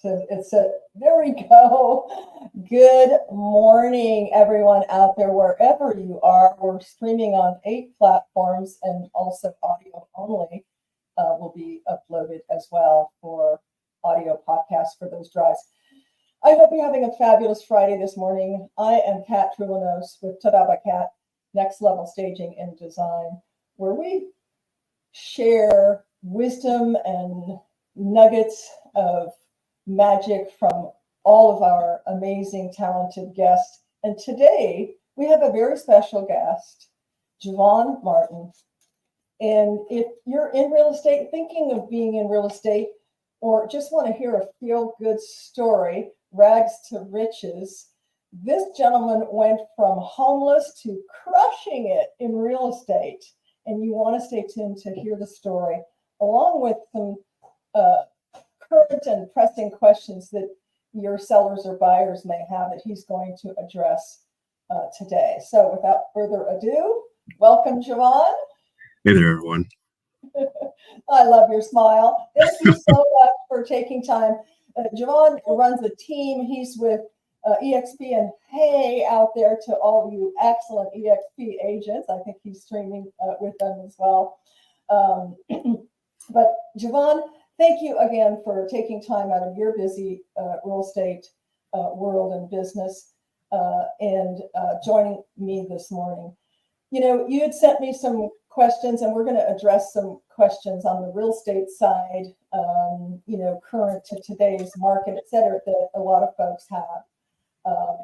There we go. Good morning, everyone out there, wherever you are. We're streaming on 8 platforms and also audio only will be uploaded as well for audio podcasts for those drives. I hope you're having a fabulous Friday this morning. I am Kat Trulinos with Tadaba Cat, Next Level Staging and Design, where we share wisdom and nuggets of magic from all of our amazing, talented guests. And today we have a very special guest, JaVon Martin. And if you're in real estate, thinking of being in real estate, or just want to hear a feel-good story, rags to riches, this gentleman went from homeless to crushing it in real estate. And you want to stay tuned to hear the story, along with some current and pressing questions that your sellers or buyers may have that he's going to address today. So without further ado, welcome, JaVon. Hey there, everyone. I love your smile. Thank you so much for taking time. JaVon runs a team. He's with EXP, and hey out there to all of you excellent EXP agents. I think he's streaming with them as well. But JaVon, thank you again for taking time out of your busy real estate world and business and joining me this morning. You know, you had sent me some questions, and we're going to address some questions on the real estate side, you know, current to today's market, et cetera, that a lot of folks have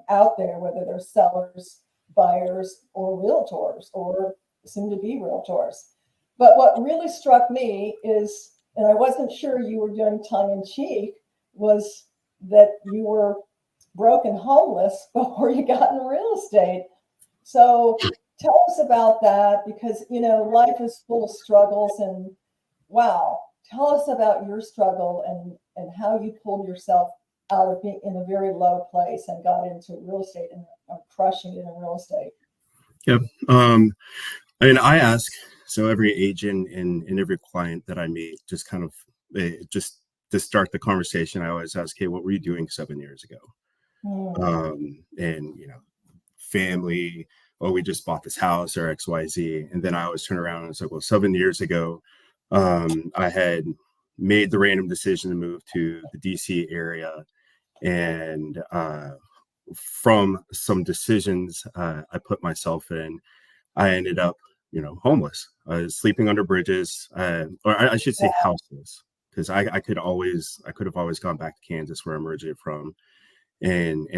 out there, whether they're sellers, buyers, or realtors, or soon to be realtors. But what really struck me is, and I wasn't sure you were doing tongue in cheek, was that you were broke and homeless before you got in real estate. So tell us about that, because, you know, life is full of struggles, and wow, tell us about your struggle and how you pulled yourself out of being in a very low place and got into real estate and crushing it in real estate. Yep. I mean, I ask, so every agent and every client that I meet, just kind of, just to start the conversation, I always ask, hey, what were you doing 7 years ago? And, you know, family, oh, we just bought this house or XYZ. And then I always turn around and it's like, well, 7 years ago, I had made the random decision to move to the DC area. And from some decisions I put myself in, I ended up, you know, homeless. I was sleeping under bridges, or I should say houseless, because I could have always gone back to Kansas, where I'm originally from, and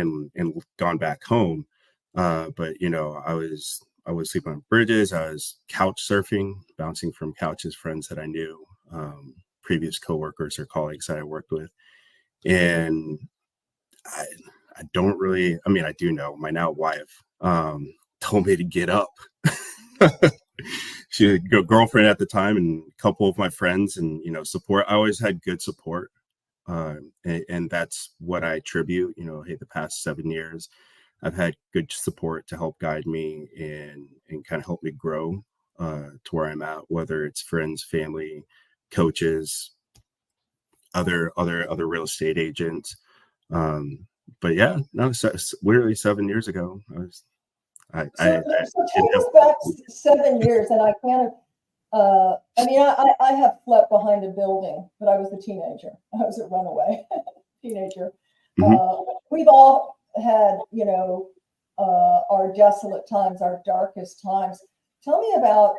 gone back home. But you know, I was sleeping on bridges. I was couch surfing, bouncing from couches, friends that I knew, previous coworkers or colleagues that I worked with, and I don't really. I mean, I do know my now wife told me to get up. She had a girlfriend at the time and a couple of my friends, and you know, support. I always had good support, and that's what I attribute. You know, hey, the past 7 years, I've had good support to help guide me and kind of help me grow to where I'm at. Whether it's friends, family, coaches, other real estate agents. But yeah, no, literally 7 years ago, So take us back 7 years, and I kind of, I mean, I have slept behind a building, but I was a teenager. I was a runaway teenager. Mm-hmm. We've all had, you know, our desolate times, our darkest times. Tell me about,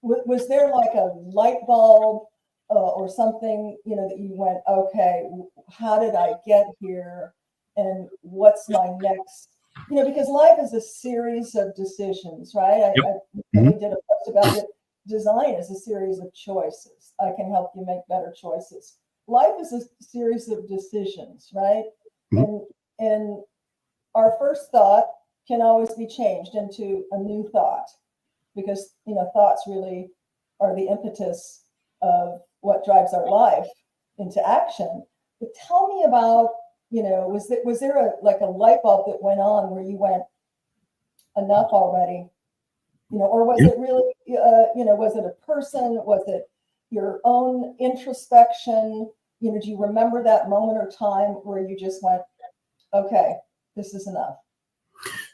was there like a light bulb or something, you know, that you went, okay, how did I get here? And what's my next? You know, because life is a series of decisions, right? I did a post about it. Design is a series of choices. I can help you make better choices. Life is a series of decisions, right? Mm-hmm. And our first thought can always be changed into a new thought, because, you know, thoughts really are the impetus of what drives our life into action. But tell me about, you know, was there a light bulb that went on where you went, enough already, you know, or was it really, you know, was it a person? Was it your own introspection? do you remember that moment or time where you just went, okay, this is enough?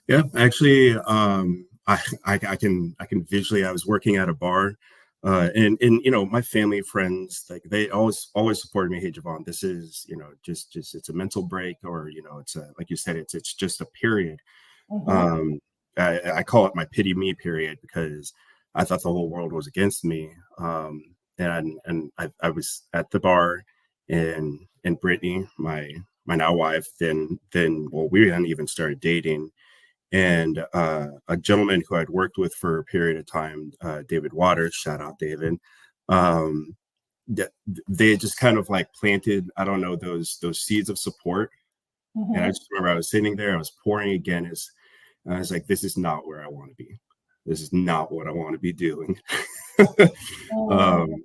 Yeah, actually, I can visually. I was working at a bar, and my family, friends, like they always supported me. Hey, JaVon, this is just it's a mental break, or it's a, like you said, it's just a period. Mm-hmm. Um, I call it my pity me period because I thought the whole world was against me. And I was at the bar, and Brittany, my now wife, then well, we hadn't even started dating, and a gentleman who I'd worked with for a period of time, David Waters, shout out David. Um, they had just kind of like planted, I don't know, those seeds of support. And I Mm-hmm. just remember I was sitting there, I was pouring again, and I was like, this is not where I want to be. This is not what I want to be doing. Mm-hmm. um,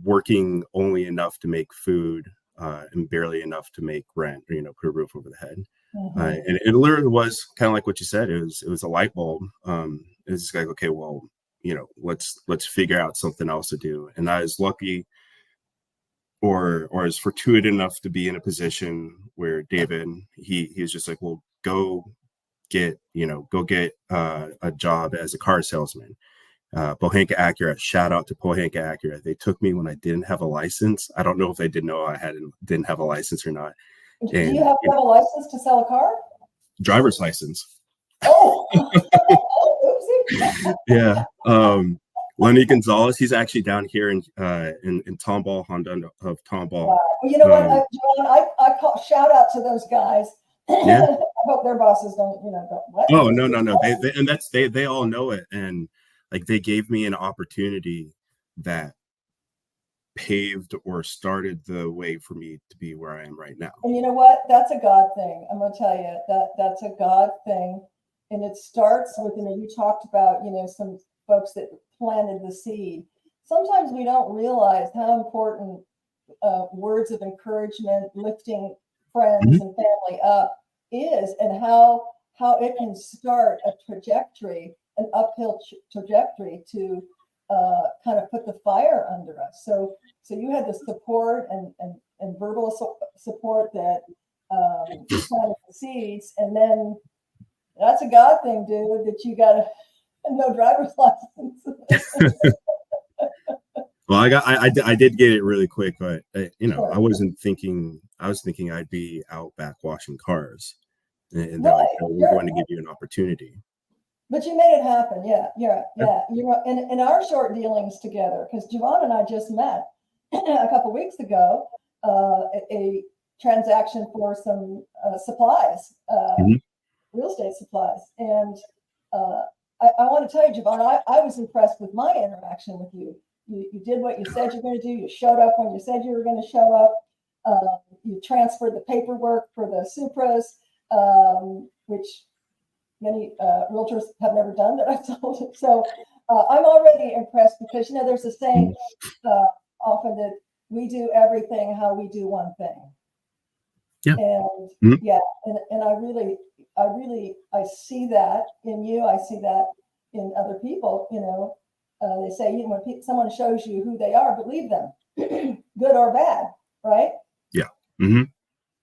working only enough to make food, and barely enough to make rent, or put a roof over the head. Mm-hmm. And it literally was kind of like what you said. It was a light bulb. It was like, okay, well, let's figure out something else to do. And I was lucky, or is fortuitous enough to be in a position where David, he's just like, well, go get a job as a car salesman. Pohanka Acura, shout out to Pohanka Acura. They took me when I didn't have a license. I don't know if they didn't know didn't have a license or not. Do you And have to have a license to sell a car? driver's license. Oh, oopsie. Yeah. Lenny Gonzalez, he's actually down here in Tomball, Honda of Tomball. Well, you know what, Um, John, I call shout out to those guys. yeah. I hope their bosses don't, go, what? Oh, no. They all know it. And like they gave me an opportunity that paved or started the way for me to be where I am right now. And you know what? That's a God thing. I'm going to tell you that's a God thing. And it starts with, you talked about, some folks that planted the seed. Sometimes we don't realize how important words of encouragement, lifting friends and family up is, and how it can start a trajectory, an uphill trajectory to kind of put the fire under us. So you had the support and verbal support that planted the seeds, and then that's a God thing, dude, that you got no driver's license. Well, I did get it really quick, but Sure. I wasn't thinking. I was thinking I'd be out back washing cars, and they're like, Right, "No, we're sure. going to give you an opportunity." But you made it happen. Yeah. Yeah. In our short dealings together, because JaVon and I just met a couple weeks ago, a transaction for some supplies, Mhm. real estate supplies. And I want to tell you, JaVon, I was impressed with my interaction with you. You did what you said you're going to do. You showed up when you said you were going to show up. You transferred the paperwork for the Supras, which many realtors have never done that I've told. So I'm already impressed because, there's a saying often that we do everything how we do one thing. Yeah. And Mhm. yeah, and I see that in you. I see that in other people. They say, when someone shows you who they are, believe them, good or bad, right? Yeah. Mm-hmm.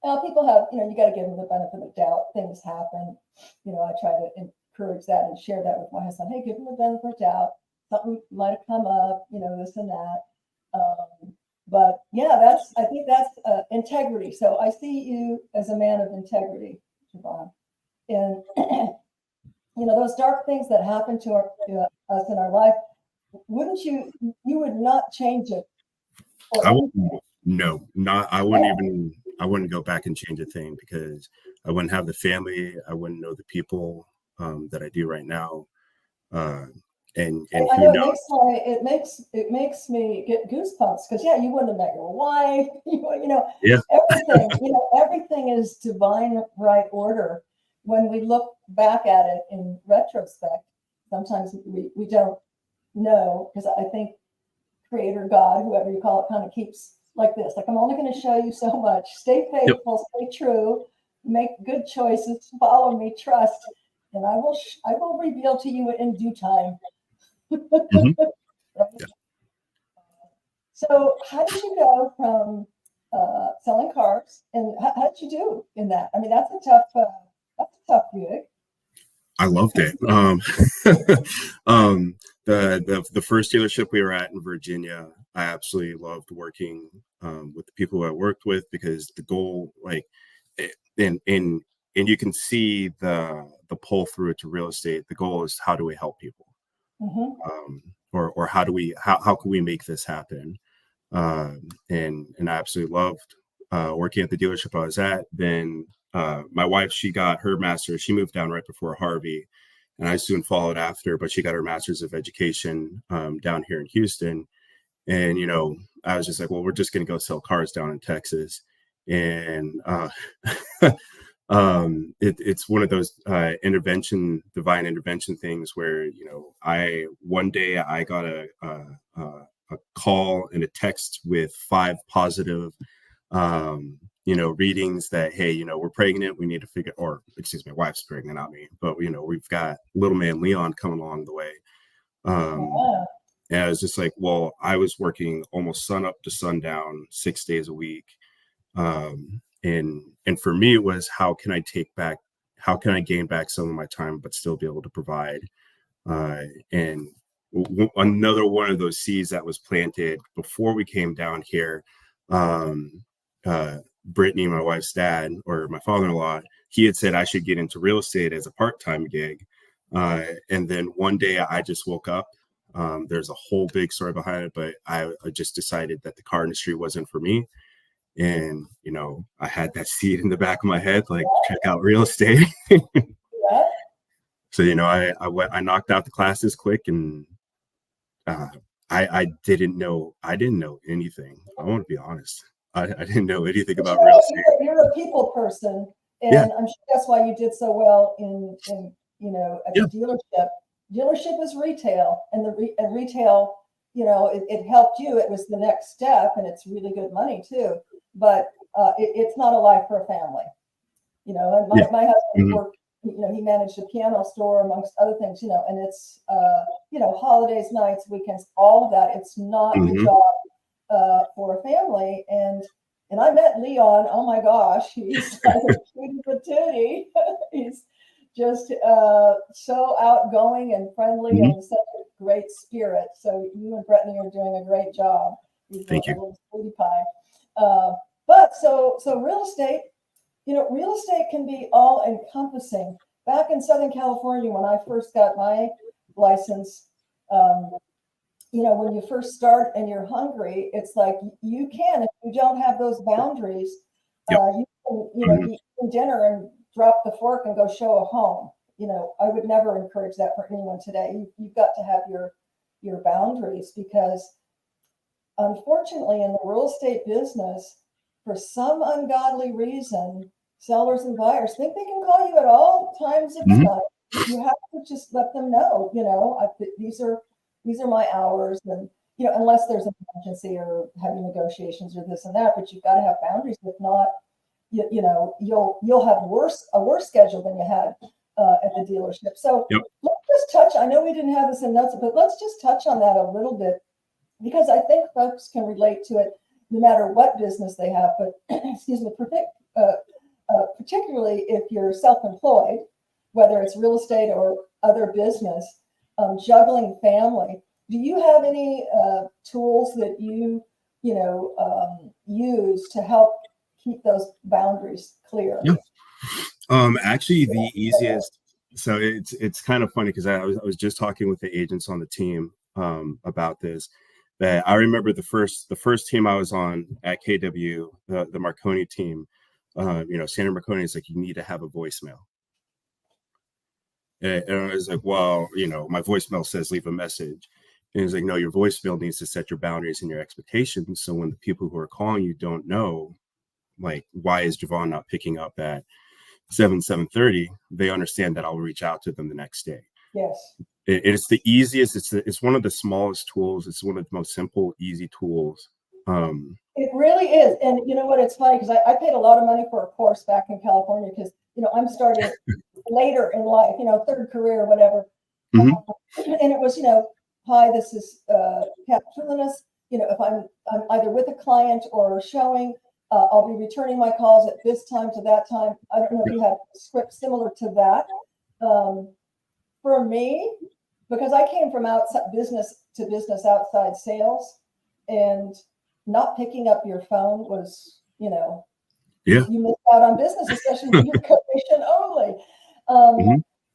Now, people have, you got to give them the benefit of doubt. Things happen. I try to encourage that and share that with my husband. Hey, give them the benefit of doubt. Something might have come up, this and that. But yeah, I think that's integrity. So I see you as a man of integrity, JaVon. And, those dark things that happen to us in our life, you would not change it for I anything. wouldn't. No, not. I wouldn't even. I wouldn't go back and change a thing because I wouldn't have the family. I wouldn't know the people that I do right now. And I who know knows? it makes me get goosebumps because you wouldn't have met your wife. Yeah. Everything is divine right order. When we look back at it in retrospect, sometimes we don't know, because I think Creator God, whoever you call it, kind of keeps like this. Like, I'm only going to show you so much. Stay faithful, stay true, make good choices, follow me, trust, and I will reveal to you in due time. Mm-hmm. Right? Yeah. So how did you go from selling cars, and how did you do in that? I mean, that's a tough gig. I loved it. The first dealership we were at in Virginia, I absolutely loved working with the people who I worked with, because the goal, like, and you can see the pull through it to real estate. The goal is, how do we help people, or how can we make this happen? And I absolutely loved working at the dealership I was at. Then my wife, she got her master's. She moved down right before Harvey, and I soon followed after. But she got her master's of education down here in Houston. And I was just like, well, we're just going to go sell cars down in Texas. And it's one of those divine intervention things where I one day I got a call and a text with 5 positive readings that, hey, we're pregnant, we need to figure, or excuse me, my wife's pregnant, not me, but we've got little man Leon coming along the way. And I was just like, well, I was working almost sun up to sundown 6 days a week. And for me, it was, how can I gain back some of my time, but still be able to provide? And another one of those seeds that was planted before we came down here, Brittany, my wife's dad, or my father-in-law, he had said I should get into real estate as a part-time gig. And then one day I just woke up. There's a whole big story behind it, but I just decided that the car industry wasn't for me. And, I had that seed in the back of my head, like, check out real estate. So, I knocked out the classes quick, and I didn't know anything. I want to be honest. I didn't know anything about real estate. You're a people person, and yeah. I'm sure that's why you did so well in at the dealership. Dealership is retail, and retail, it helped you. It was the next step, and it's really good money too. But it's not a life for a family. My husband worked. He managed a piano store, amongst other things. And it's holidays, nights, weekends, all of that. It's not the job for a family. And I met Leon. Oh my gosh, he's like a cutie patootie. He's just so outgoing and friendly, and such a great spirit. So you and Brittany are doing a great job. Thank you. Little sweetie pie. But so real estate, real estate can be all encompassing. Back in Southern California, when I first got my license, when you first start and you're hungry, it's like you can, if you don't have those boundaries, you can, eat dinner and drop the fork and go show a home. I would never encourage that for anyone today. You've got to have your boundaries, because unfortunately in the real estate business, for some ungodly reason, sellers and buyers think they can call you at all times of the night. You have to just let them know, these are my hours, and unless there's an emergency or having negotiations or this and that, but you've got to have boundaries. If not, you'll have a worse schedule than you had at the dealership. So let's just touch. I know we didn't have this in notes, but let's just touch on that a little bit, because I think folks can relate to it no matter what business they have. But excuse me, particularly if you're self-employed, whether it's real estate or other business, juggling family. Do you have any tools that you use to help keep those boundaries clear? Yeah. Actually, the easiest. So it's kind of funny, because I was just talking with the agents on the team about this. That I remember the first team I was on at KW, the Marconi team. Sandra Marconi is like, you need to have a voicemail. And I was like, well, my voicemail says leave a message. And he's like, no, your voicemail needs to set your boundaries and your expectations. So when the people who are calling you don't know, like, why is JaVon not picking up at 7:30, they understand that I'll reach out to them the next day. Yes. It's the easiest. It's one of the smallest tools. It's one of the most simple, easy tools. It really is. And you know what? It's funny, because I paid a lot of money for a course back in California, because, I'm starting later in life, third career or whatever. And it was, hi, this is Kat Tulinas. if I'm either with a client or showing, I'll be returning my calls at this time to that time. I don't know if you have a script similar to that. For me, because I came from outside business to business outside sales, and not picking up your phone was, Yeah. you miss out on business, especially when you're commission only.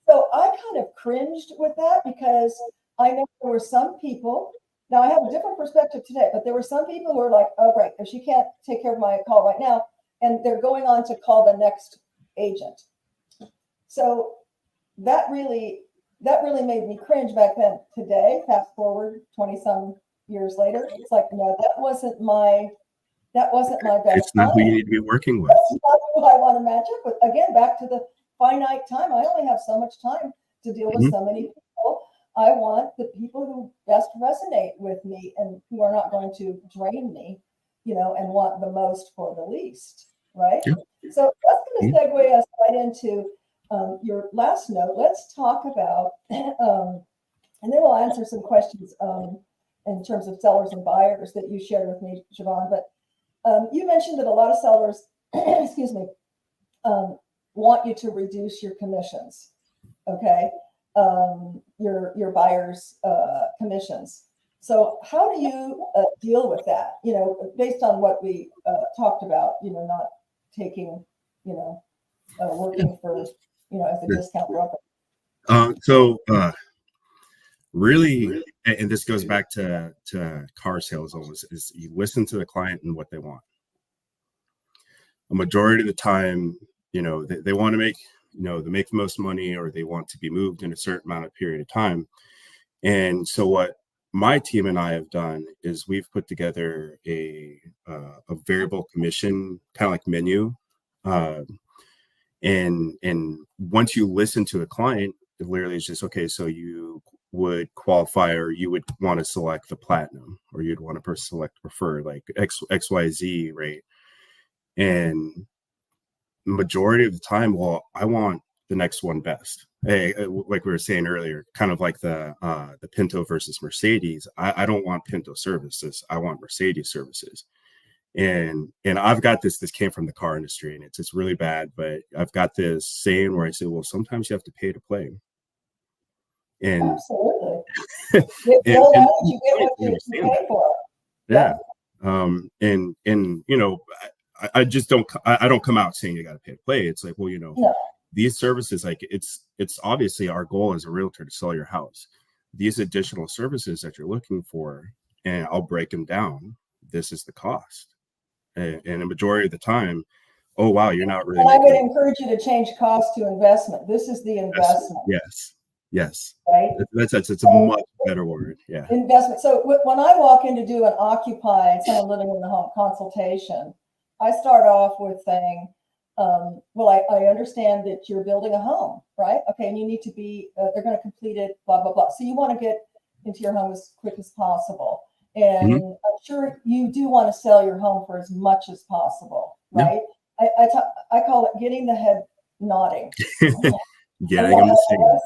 So I kind of cringed with that because I know there were some people. Now I have a different perspective today, but there were some people who were like, "Oh, great, if she can't take care of my call right now," and they're going on to call the next agent. So that really made me cringe back then. Today, fast forward 20 some years later, it's like, no, that wasn't my best It's not time. who you need to be working with. That's not who I want to match up with. Again, back to the finite time. I only have so much time to deal with so many people. I want the people who best resonate with me and who are not going to drain me, and want the most for the least, right? Yeah. So that's going to segue us right into your last note. Let's talk about, and then we'll answer some questions in terms of sellers and buyers that you shared with me, JaVon. But you mentioned that a lot of sellers, excuse me, want you to reduce your commissions, okay? Your buyers' commissions. So how do you deal with that? Based on what we talked about, not taking, working for, as a discount broker. Really, and this goes back to car sales almost, is you listen to the client and what they want. A majority of the time, they want to make, they make the most money, or they want to be moved in a certain amount of period of time. And so what my team and I have done is we've put together a variable commission kind of like menu. And once you listen to a client, it literally is just, okay, so you would qualify, or you would want to select the platinum, or you'd want to select prefer, like XYZ, right? And majority of the time, well, I want the next one best. Hey, like we were saying earlier, kind of like the Pinto versus Mercedes. I don't want Pinto services. I want Mercedes services. And I've got this came from the car industry, and it's really bad, but I've got this saying where I say, well, sometimes you have to pay to play. And absolutely. and you get what you pay for. Yeah. I just don't come out saying you got to pay to play. It's like, well, these services, like it's obviously our goal as a realtor to sell your house. These additional services that you're looking for, and I'll break them down. This is the cost. And a majority of the time, oh, wow, you're not really. And I would encourage you to change cost to investment. This is the investment. Yes. Right. It's a much better word. Yeah. Investment. So when I walk in to do an occupied, someone living in the home consultation, I start off with saying, well, I understand that you're building a home, right? Okay. And you need to be, they're going to complete it, blah, blah, blah. So you want to get into your home as quick as possible. And I'm sure you do want to sell your home for as much as possible, right? Yeah. I call it getting the head nodding. Getting them to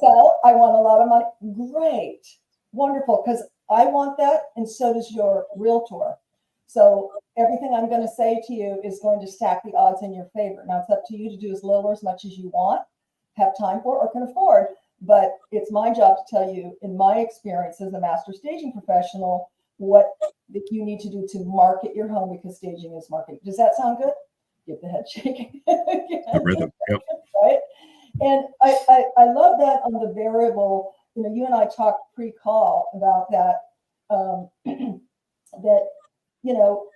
sell. I want a lot of money. Great. Wonderful. Because I want that, and so does your realtor. So everything I'm going to say to you is going to stack the odds in your favor. Now it's up to you to do as little or as much as you want, have time for, or can afford. But it's my job to tell you, in my experience as a master staging professional, what you need to do to market your home, because staging is marketing. Does that sound good? Get the head shaking. The rhythm. Yep. Right. And I love that on the variable. You and I talked pre-call about that. That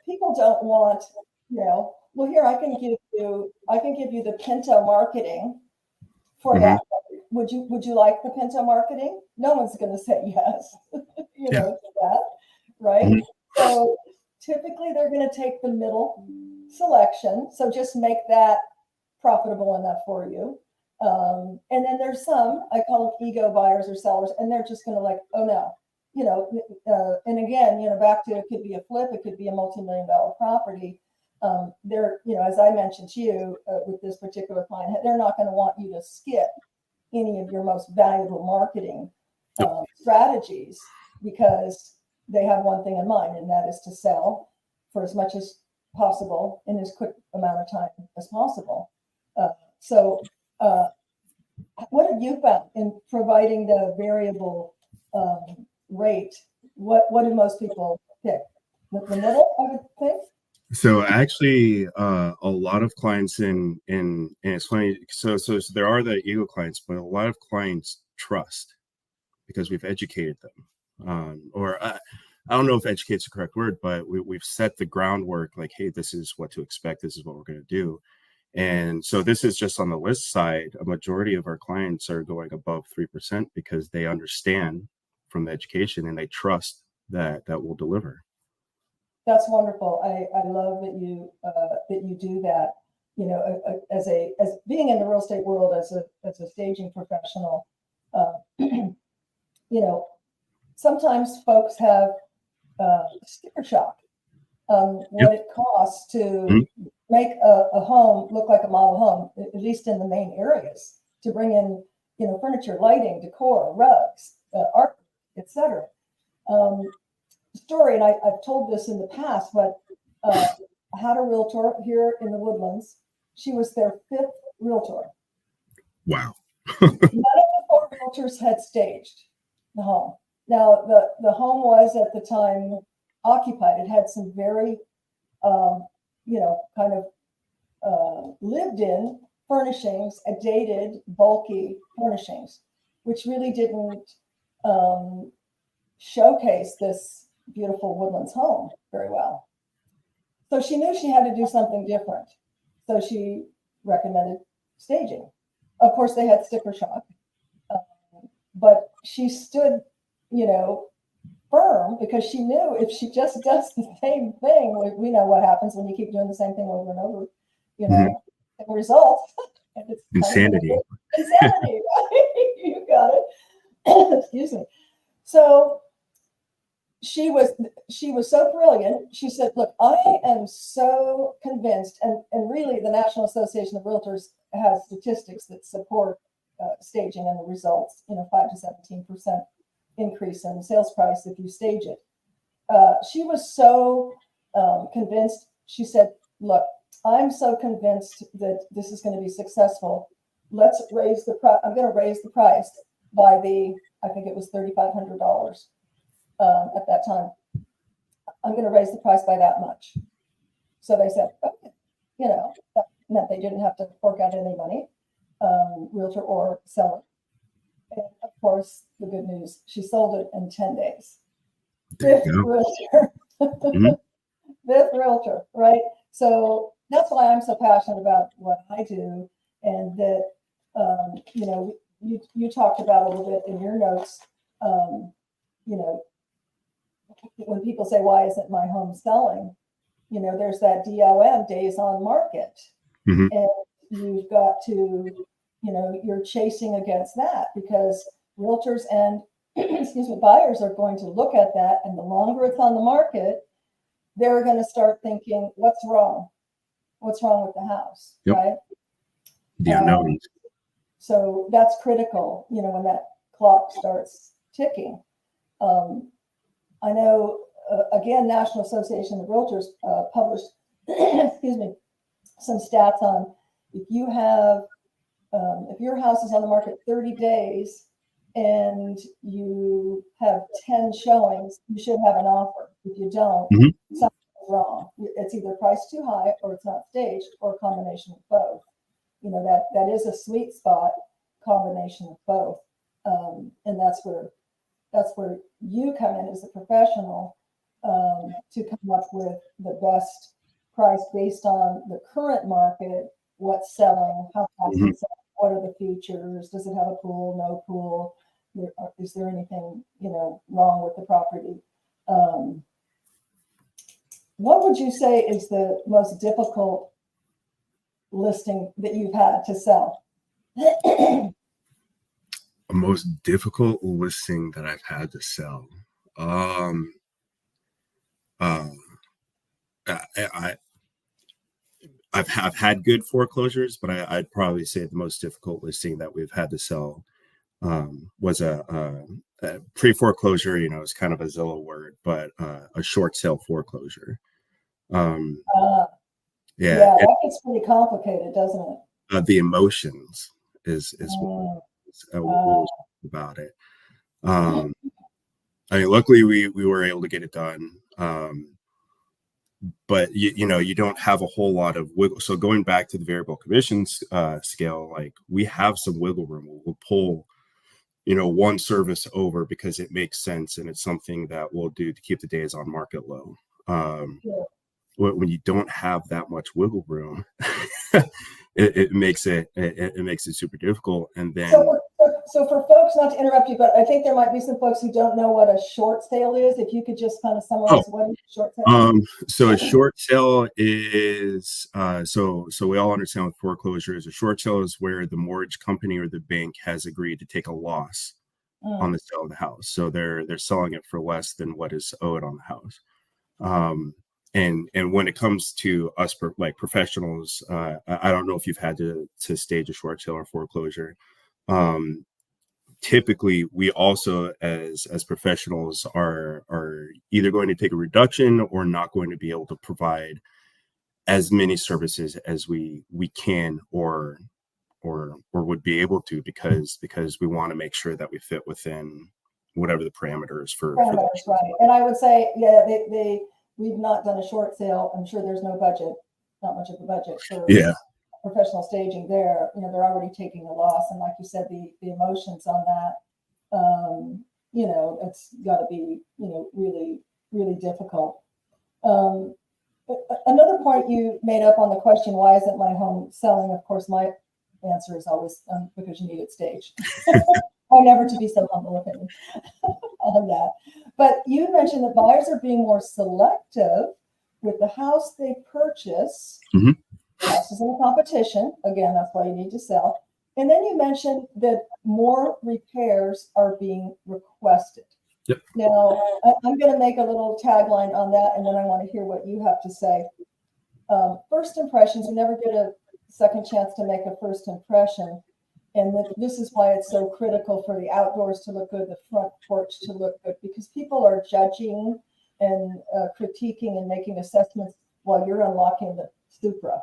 people don't want. Well, here I can give you the Pinto marketing for that. Would you like the Pinto marketing? No one's going to say yes. To that, right? So typically they're going to take the middle selection. So just make that profitable enough for you. And then there's some, I call them ego buyers or sellers, and they're just going to like, oh no, and again, back to, it could be a flip, it could be a multi-million-dollar property. They're, as I mentioned to you with this particular client, they're not going to want you to skip any of your most valuable marketing strategies, because they have one thing in mind, and that is to sell for as much as possible in as quick amount of time as possible. So what have you found in providing the variable rate? What do most people pick? The middle, I would think. So actually, a lot of clients and it's funny. So there are the ego clients, but a lot of clients trust because we've educated them. I don't know if educate is the correct word, but we've set the groundwork. Like, hey, this is what to expect. This is what we're going to do. And so this is just on the list side. A majority of our clients are going above 3% because they understand from the education and they trust that we'll deliver. That's wonderful. I love that you do that. You know, as being in the real estate world as a staging professional, you know, sometimes folks have sticker shock on what it costs to make a home look like a model home, at least in the main areas, to bring in, you know, furniture, lighting, decor, rugs, art, etc. Story, and I've told this in the past, but I had a realtor here in the Woodlands. She was their 5th realtor. Wow. None of the 4 realtors had staged the home. Now, the home was at the time occupied. It had some very, you know, kind of lived in furnishings, dated, bulky furnishings, which really didn't showcase this beautiful Woodlands home very well. So she knew she had to do something different. So she recommended staging. Of course, they had sticker shock, but she stood, you know, firm because she knew if she just does the same thing, we know what happens when you keep doing the same thing over and over, you know, the result. It's insanity. Insanity, right? You got it. Excuse me. So she was so brilliant. She said, look, I am so convinced, and really the National Association of Realtors has statistics that support staging and the results, you know, 5 to 17% increase in the sales price if you stage it. She was so convinced. She said, look, I'm so convinced that this is going to be successful. Let's raise the price. I'm going to raise the price by I think it was $3,500 at that time. I'm going to raise the price by that much. So they said, okay, you know, that meant they didn't have to fork out any money, realtor or seller. And of course, the good news, she sold it in 10 days. 5th realtor. 5th realtor, right? So that's why I'm so passionate about what I do, and that, you know, you talked about a little bit in your notes, you know, when people say, why isn't my home selling? You know, there's that DOM, days on market. And you've got to, you know, you're chasing against that because realtors and excuse me, buyers are going to look at that, and the longer it's on the market, they're going to start thinking, what's wrong? What's wrong with the house, right? Yeah, so that's critical, you know, when that clock starts ticking. I know, again, National Association of Realtors published, excuse me, some stats on if you have, if your house is on the market 30 days and you have 10 showings, you should have an offer. If you don't, something's wrong. It's either priced too high or it's not staged or a combination of both. You know, that is a sweet spot combination of both. And that's where you come in as a professional to come up with the best price based on the current market, what's selling, how fast it's selling, what are the features, does it have a pool, no pool, is there anything, you know, wrong with the property? What would you say is the most difficult listing that you've had to sell? A most difficult listing that I've had to sell. I've had good foreclosures, but I'd probably say the most difficult listing that we've had to sell was a pre-foreclosure, it's kind of a Zillow word, but a short sale foreclosure. Uh, Yeah, yeah, that gets pretty complicated, doesn't it? the emotions is Mm, what uh, was about it. Um, I mean, luckily we were able to get it done. But you don't have a whole lot of wiggle. So going back to the variable commissions scale, like we have some wiggle room. We'll pull, one service over because it makes sense and it's something that we'll do to keep the days on market low. yeah. When you don't have that much wiggle room, it makes it makes it super difficult. And So, then so for folks, not to interrupt you, but I think there might be some folks who don't know what a short sale is. If you could just kind of oh, summarize what is a short sale? so a short sale is so we all understand with foreclosures, a short sale is where the mortgage company or the bank has agreed to take a loss on Mm, the sale of the house. So they're selling it for less than what is owed on the house. Um, and when it comes to us like professionals, I don't know if you've had to stage a short sale or foreclosure. Um, Typically we also as professionals are either going to take a reduction or not going to be able to provide as many services as we can or would be able to because we want to make sure that we fit within whatever the parameters for the parameters, right. And I would say, yeah, we've not done a short sale. I'm sure there's no budget, not much of a budget for yeah. professional staging there. They're already taking a loss. And like you said, the emotions on that, it's got to be, really, really difficult. Um, Another point you made up on the question, why isn't my home selling? Of course, my answer is always because you need it staged. I'm never to be so humble opinion on that. But you mentioned that buyers are being more selective with the house they purchase. Mhm. The house is in a competition. Again, that's why you need to sell. And then you mentioned that more repairs are being requested. Yep. Now, I'm going to make a little tagline on that, and then I want to hear what you have to say. First impressions, we never get a second chance to make a first impression. And this is why it's so critical for the outdoors to look good, the front porch to look good, because people are judging and critiquing and making assessments while you're unlocking the Supra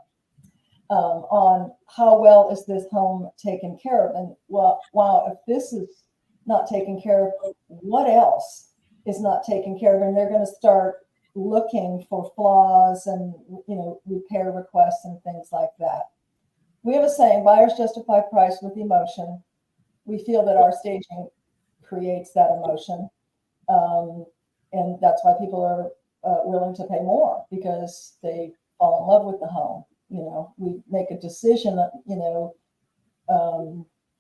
on how well is this home taken care of. And well, wow, if this is not taken care of, what else is not taken care of? And they're going to start looking for flaws and repair requests and things like that. We have a saying, buyers justify price with emotion. We feel that our staging creates that emotion. And that's why people are willing to pay more because they fall in love with the home. We make a decision, on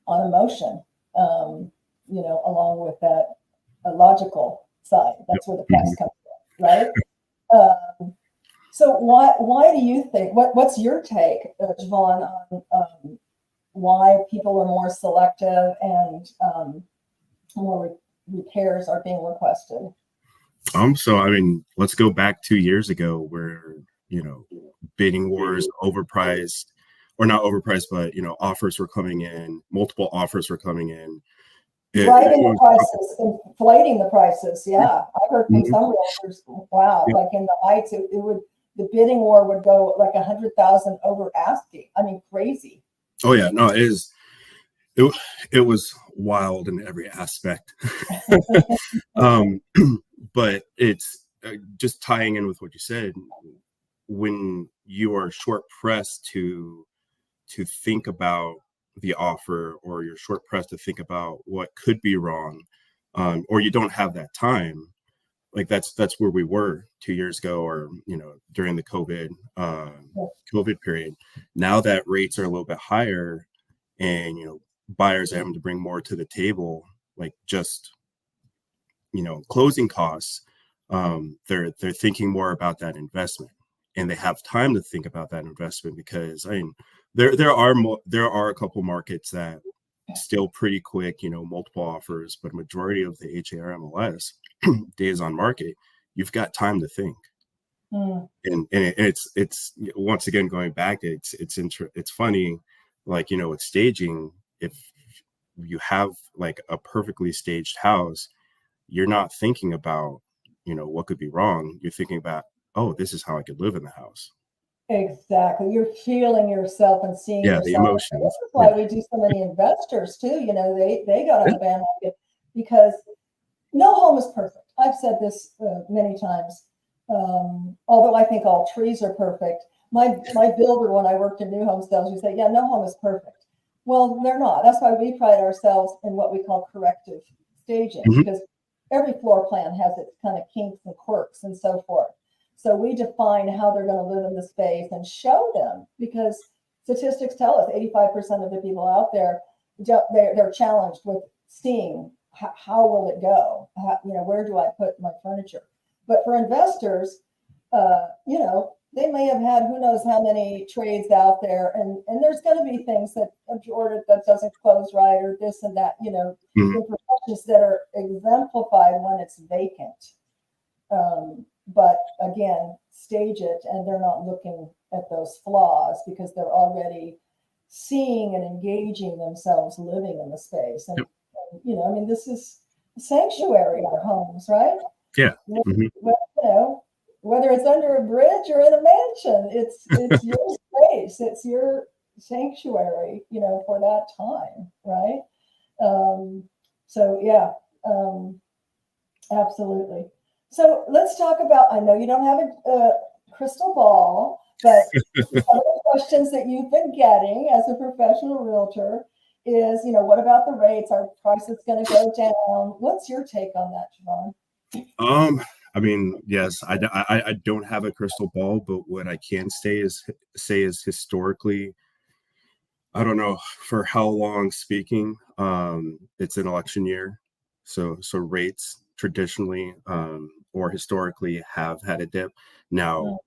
emotion, along with that logical side. That's where the price comes from, right? So why do you think, what's your take, JaVon, on why people are more selective and more repairs are being requested? So I mean, let's go back 2 years ago where, bidding wars, overpriced, or not overpriced, but offers were coming in, multiple offers were coming in. Driving the prices, inflating the prices. Yeah, I heard from some realtors, wow, like in the heights, the bidding war would go like 100,000 over asking. I mean, crazy. Oh yeah, no, it was wild in every aspect. But it's just tying in with what you said. When you are short pressed to think about the offer, or you're short pressed to think about what could be wrong, or you don't have that time, like that's where we were 2 years ago, or during the COVID period. Now that rates are a little bit higher, and buyers are having to bring more to the table, like just closing costs. They're thinking more about that investment, and they have time to think about that investment, because I mean there are a couple markets that still pretty quick, multiple offers, but majority of the HAR MLS days on market, you've got time to think. And it's once again going back, it's funny, like with staging, if you have like a perfectly staged house, you're not thinking about, what could be wrong. You're thinking about, oh, this is how I could live in the house. Exactly. You're feeling yourself and seeing Yeah, the yourself. And this emotions. is Yeah. why we do so many investors too. They got on Yeah. the bandwagon because no home is perfect. I've said this many times. Although I think all trees are perfect. My builder, when I worked in new home sales, would say, yeah, no home is perfect. Well, they're not. That's why we pride ourselves in what we call corrective staging, Mhm. because every floor plan has its kind of kinks and quirks and so forth. So we define how they're going to live in the space and show them, because statistics tell us 85% of the people out there, they're challenged with seeing how will it go? Where do I put my furniture? But for investors, they may have had who knows how many trades out there, and there's going to be things that ordered that doesn't close right, or this and that, Mhm. imperfections that are exemplified when it's vacant. But again, stage it, and they're not looking at those flaws because they're already seeing and engaging themselves living in the space. And, Yep. this is a sanctuary, our homes, right? Yeah. Mhm. Whether it's under a bridge or in a mansion, it's your space, it's your sanctuary, for that time, right? So yeah, absolutely. So let's talk about, I know you don't have a crystal ball, but one of the questions that you've been getting as a professional realtor is, what about the rates? Are prices going to go down? What's your take on that, JaVon? I mean, yes, I don't have a crystal ball, but what I can say is historically, I don't know for how long speaking, it's an election year. So rates traditionally, or historically have had a dip. Now,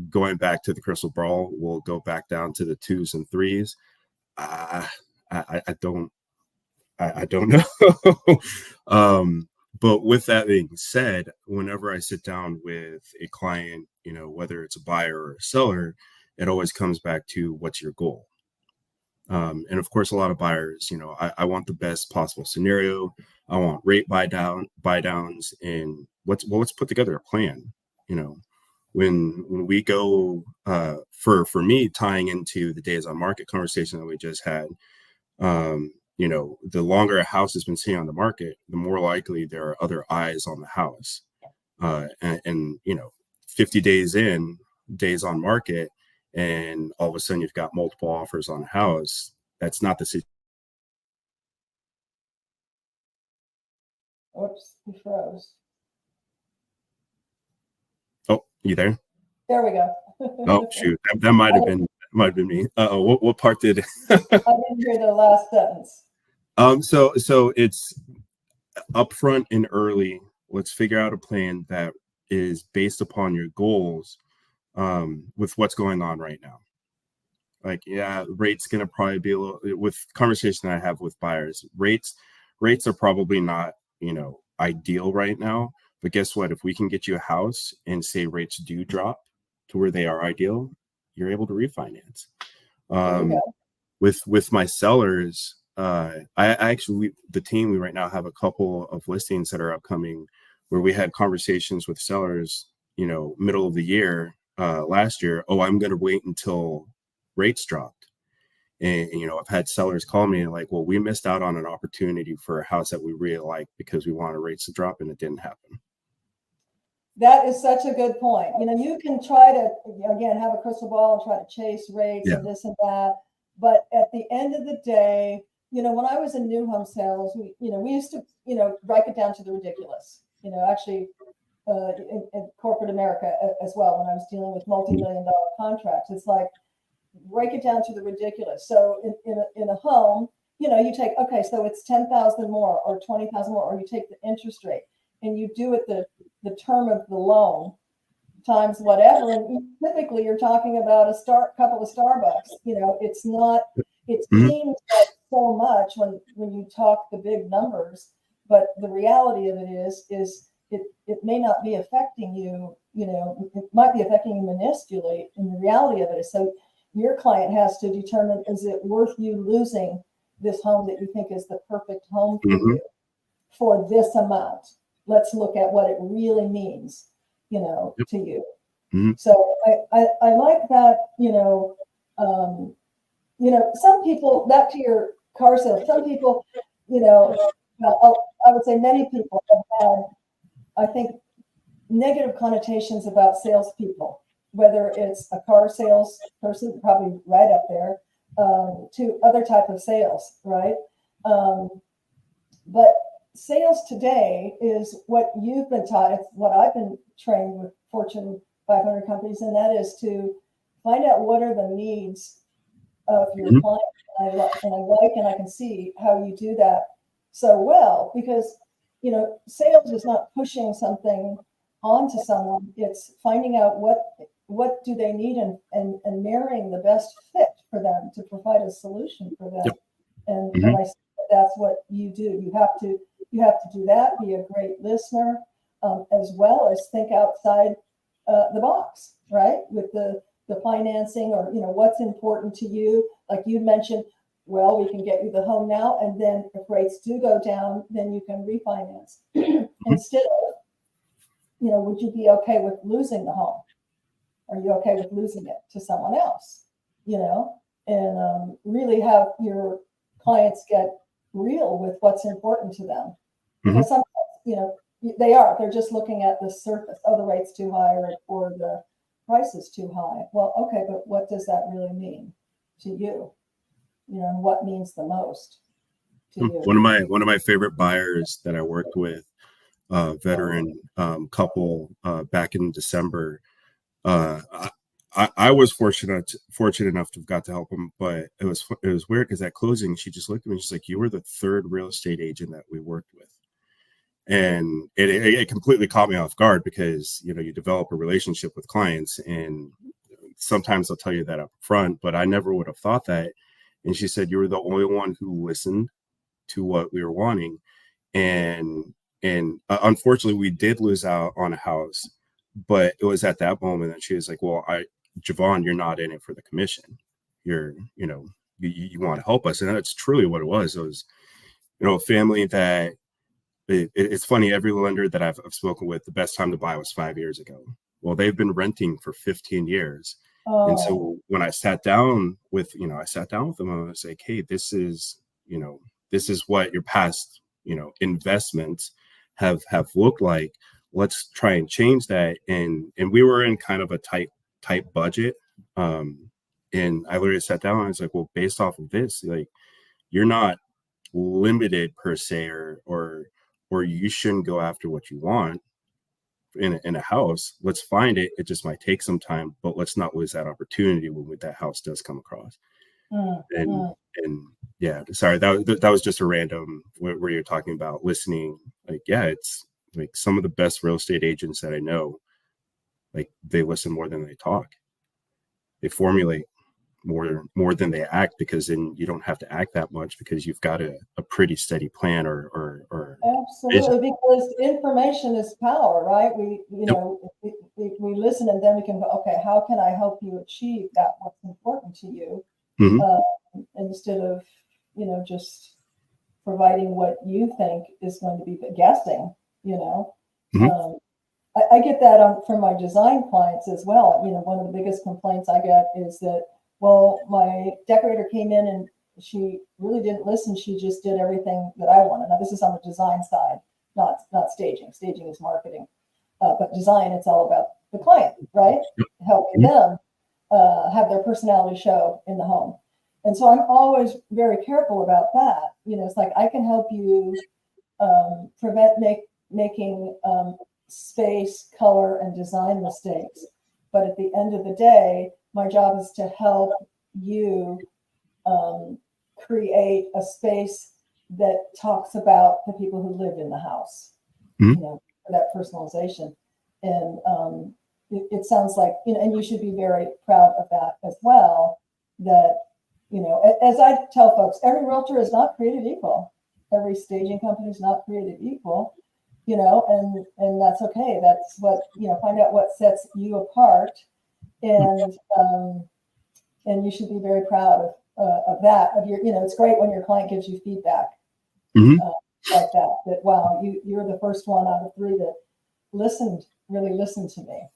going back to the crystal ball, we'll go back down to the twos and threes. Uh, I don't know. But with that being said, whenever I sit down with a client, whether it's a buyer or a seller, it always comes back to what's your goal. And of course, a lot of buyers, I want the best possible scenario. I want rate buy downs, and let's put together a plan. You know, when we go for me, tying into the days on market conversation that we just had, the longer a house has been sitting on the market, the more likely there are other eyes on the house. And 50 days on market, and all of a sudden you've got multiple offers on a house. That's not the situation. Oops, he froze. Oh, you there? There we go. Oh, shoot, that might have been me. What part did? I didn't hear the last sentence. So it's upfront and early. Let's figure out a plan that is based upon your goals, with what's going on right now. Like, yeah, rates gonna probably be a little, with conversation I have with buyers, rates are probably not, ideal right now. But guess what? If we can get you a house and say rates do drop to where they are ideal, you're able to refinance. There you Um, go. with my sellers, I actually, the team, we right now have a couple of listings that are upcoming where we had conversations with sellers, middle of the year, last year. Oh, I'm going to wait until rates dropped. And I've had sellers call me and like, well, we missed out on an opportunity for a house that we really like because we wanted rates to drop, and it didn't happen. That is such a good point. You can try to, again, have a crystal ball and try to chase rates Yeah. and this and that. But at the end of the day, when I was in new home sales, we used to, break it down to the ridiculous, actually, in corporate America as well, when I was dealing with multi-million-dollar contracts. It's like, break it down to the ridiculous. So in a home, you take, okay, so it's 10,000 more or 20,000 more, or you take the interest rate and you do it the term of the loan times whatever. And typically you're talking about a couple of Starbucks. It's not, it Mhm. seems like so much when you talk the big numbers, but the reality of it is it may not be affecting you, it might be affecting you minusculely. And the reality of it is, so your client has to determine, is it worth you losing this home that you think is the perfect home for Mm-hmm. you for this amount. Let's look at what it really means, Yep. to you. Mm-hmm. So I like that, some people, back to your car sales, some people, I would say many people have had, I think, negative connotations about salespeople, whether it's a car sales person, probably right up there, to other type of sales, right? But sales today is what you've been taught. It's what I've been trained with Fortune 500 companies, and that is to find out what are the needs of your Mm-hmm. client. And I can see how you do that so well, because sales is not pushing something onto someone. It's finding out what do they need, and marrying the best fit for them to provide a solution for them. Yep. And Mm-hmm. I see that's what you do. You have to do that. Be a great listener, as well as think outside the box, right? With the financing, or what's important to you. Like you mentioned, well, we can get you the home now, and then if rates do go down, then you can refinance. Instead of, would you be okay with losing the home? Are you okay with losing it to someone else? And really have your clients get real with what's important to them. Because sometimes, they're just looking at the surface. Oh, the rate's too high, or the price is too high. Well, okay, but what does that really mean to you? And what means the most to you? One of my favorite buyers that I worked with, veteran couple, back in December. I was fortunate enough to have got to help him, but it was weird because at closing, she just looked at me. She's like, "You were the third real estate agent that we worked with," and it completely caught me off guard, because you develop a relationship with clients, and sometimes they'll tell you that up front, but I never would have thought that. And she said, "You were the only one who listened to what we were wanting," and unfortunately, we did lose out on a house, but it was at that moment that she was like, "Well, JaVon, you're not in it for the commission. You're, you want to help us." And that's truly what it was. It was, a family that it's funny. Every lender that I've spoken with, the best time to buy was 5 years ago. Well, they've been renting for 15 years. And so when I sat down with them, I was like, "Hey, this is what your past, investments have looked like. Let's try and change that." And we were in kind of a tight budget. And I literally sat down and I was like, "Well, based off of this, like, you're not limited per se, or you shouldn't go after what you want in a house. Let's find it. It just might take some time, but let's not lose that opportunity when that house does come across." And yeah, sorry, that was just a random where you're talking about listening. Like, yeah, it's like some of the best real estate agents that I know, like, they listen more than they talk. They formulate more than they act, because then you don't have to act that much, because you've got a pretty steady plan or Absolutely, vision. because information is power, right? Yep. We listen, and then we can go, okay, how can I help you achieve that? What's important to you? Mm-hmm. Instead of, just providing what you think is going to be guessing, Mm-hmm. I get that from my design clients as well. One of the biggest complaints I get is that, well, my decorator came in and she really didn't listen. She just did everything that I wanted. Now, this is on the design side, not staging. Staging is marketing. But design, it's all about the client, right? Helping them have their personality show in the home. And so I'm always very careful about that. It's like, I can help you prevent making space, color, and design mistakes. But at the end of the day, my job is to help you create a space that talks about the people who live in the house, Mm-hmm. for that personalization. And it sounds like, and you should be very proud of that as well, that, as I tell folks, every realtor is not created equal. Every staging company is not created equal, and that's okay. That's what, find out what sets you apart, and you should be very proud of that, of your, it's great when your client gives you feedback Mhm. like that, wow, you're the first one out of three that really listened to me.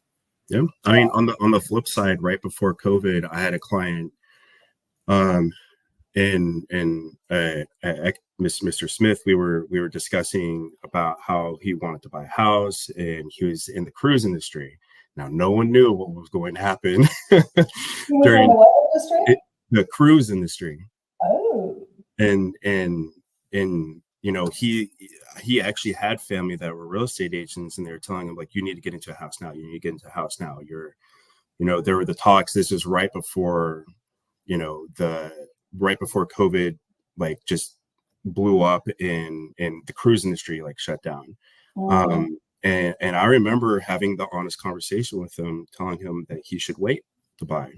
Yeah. I mean, on the flip side, right before COVID, I had a client, um, Mr. Smith, we were discussing about how he wanted to buy a house, and he was in the cruise industry. Now, no one knew what was going to happen He was in during the what industry? the cruise industry, Oh. and he actually had family that were real estate agents, and they were telling him, like, you need to get into a house now. You need to get into a house now. There were the talks. This was right before, the right before COVID, like, just blew up, and the cruise industry like shut down. And I remember having the honest conversation with him, telling him that he should wait to buy.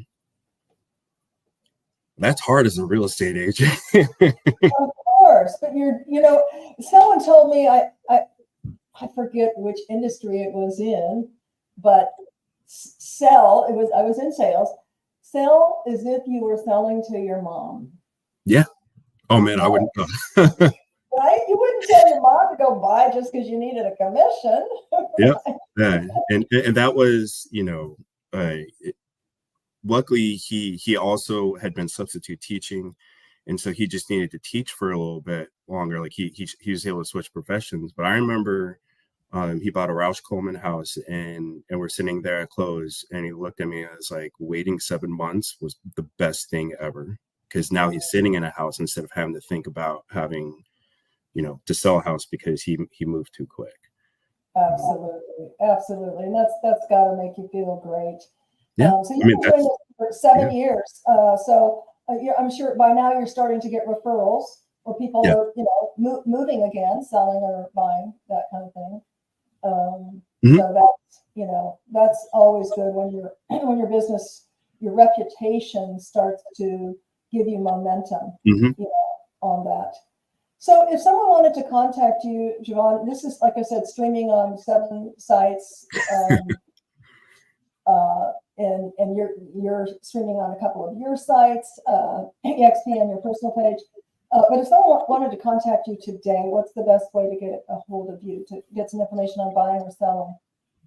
That's hard as a real estate agent. Of course, but someone told me, I forget which industry it was in, but I was in sales. Sell as if you were selling to your mom. Yeah. Oh man, I wouldn't. Right? You wouldn't tell your mom to go buy just because you needed a commission. Yeah. Yeah. And that was, luckily he also had been substitute teaching, and so he just needed to teach for a little bit longer. Like he was able to switch professions. But I remember he bought a Roush Coleman house, and we're sitting there at close, and he looked at me and was like, waiting 7 months was the best thing ever, because now he's sitting in a house instead of having to think about having, to sell a house because he moved too quick. Absolutely, and that's got to make you feel great. Yeah. So you've been doing this for 7 years. I'm sure by now you're starting to get referrals, or people are, moving again, selling or buying, that kind of thing. So that's always good when your business, your reputation starts to give you momentum, on that. So if someone wanted to contact you, JaVon, this is, like I said, streaming on 7 sites, and you're streaming on a couple of your sites, EXP on your personal page. But if someone wanted to contact you today, what's the best way to get a hold of you to get some information on buying or selling?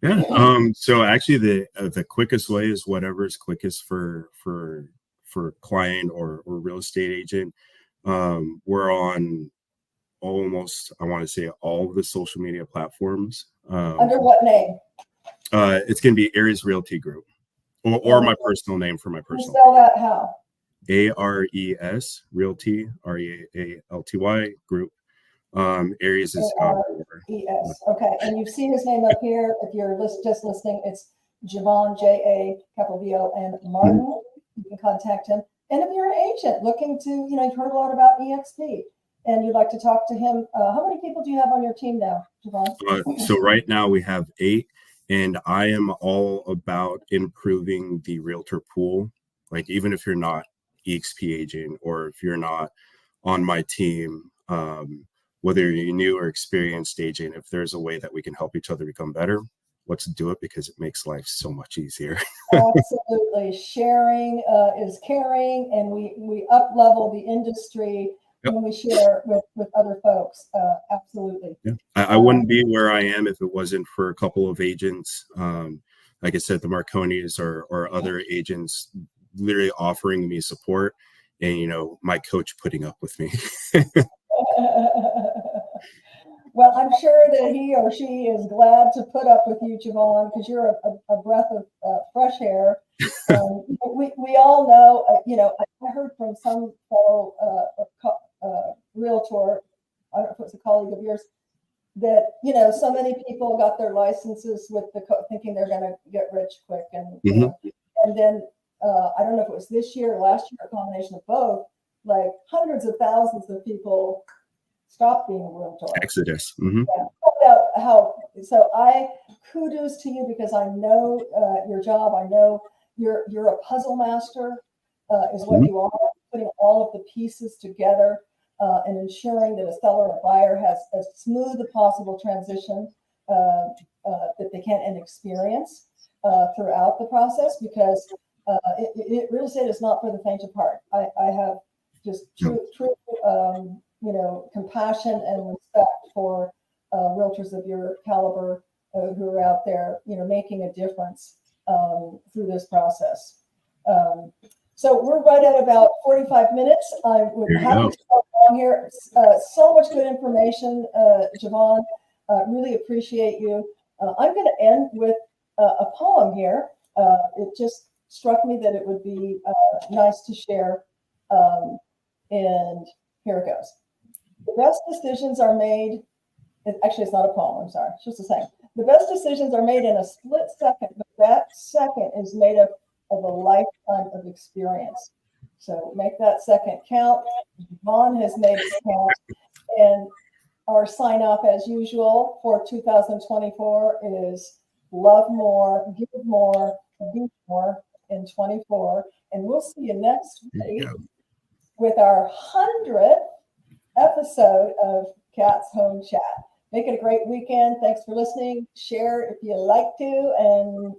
Yeah. So actually, the quickest way is whatever is quickest for client or real estate agent. We're on almost, I want to say, all of the social media platforms. Under what name? It's going to be Aries Realty Group, or my personal name for my personal. Spell that how? ARES Realty, REALTY Group. Aries is ARES. Okay, and you see his name up here. If you're just listening, it's JaVon, JaVon Martin. You can contact him. And if you're an agent looking to, you've heard a lot about EXP, and you'd like to talk to him, how many people do you have on your team now, JaVon? So right now we have 8, and I am all about improving the realtor pool. Like, even if you're not EXP agent, or if you're not on my team, whether you're new or experienced agent, if there's a way that we can help each other become better, let's do it, because it makes life so much easier. Absolutely. Sharing is caring, and we up level the industry when we share with other folks. Absolutely. Yeah. I wouldn't be where I am if it wasn't for a couple of agents. Like I said, the Marconis or other agents literally offering me support, and my coach putting up with me. Well, I'm sure that he or she is glad to put up with you, JaVon, because you're a breath of fresh air. We all know, I heard from some fellow realtor, I don't know if it was a colleague of yours, that, so many people got their licenses with thinking they're going to get rich quick. And, and then I don't know if it was this year or last year, a combination of both, like hundreds of thousands of people stop being a realtor. Exodus. So I kudos to you, because I know your job. I know you're a puzzle master, is what you are, putting all of the pieces together and ensuring that a seller or buyer has as smooth a possible transition that they can and experience throughout the process, because Real estate is not for the faint of heart. I have just true, compassion and respect for realtors of your caliber who are out there, making a difference through this process. So we're right at about 45 minutes. I would happy to start on here. So much good information, JaVon. Really appreciate you. I'm going to end with a poem here. It just struck me that it would be nice to share. And here it goes. The best decisions are made. Actually, it's not a poem. I'm sorry. It's just a saying. The best decisions are made in a split second, but that second is made up of a lifetime of experience. So make that second count. JaVon has made it count. And our sign off, as usual, for 2024 is love more, give more, be more in 24. And we'll see you next week with our 100th episode of Cat's Home Chat. Make it a great weekend. Thanks for listening. Share if you like to, and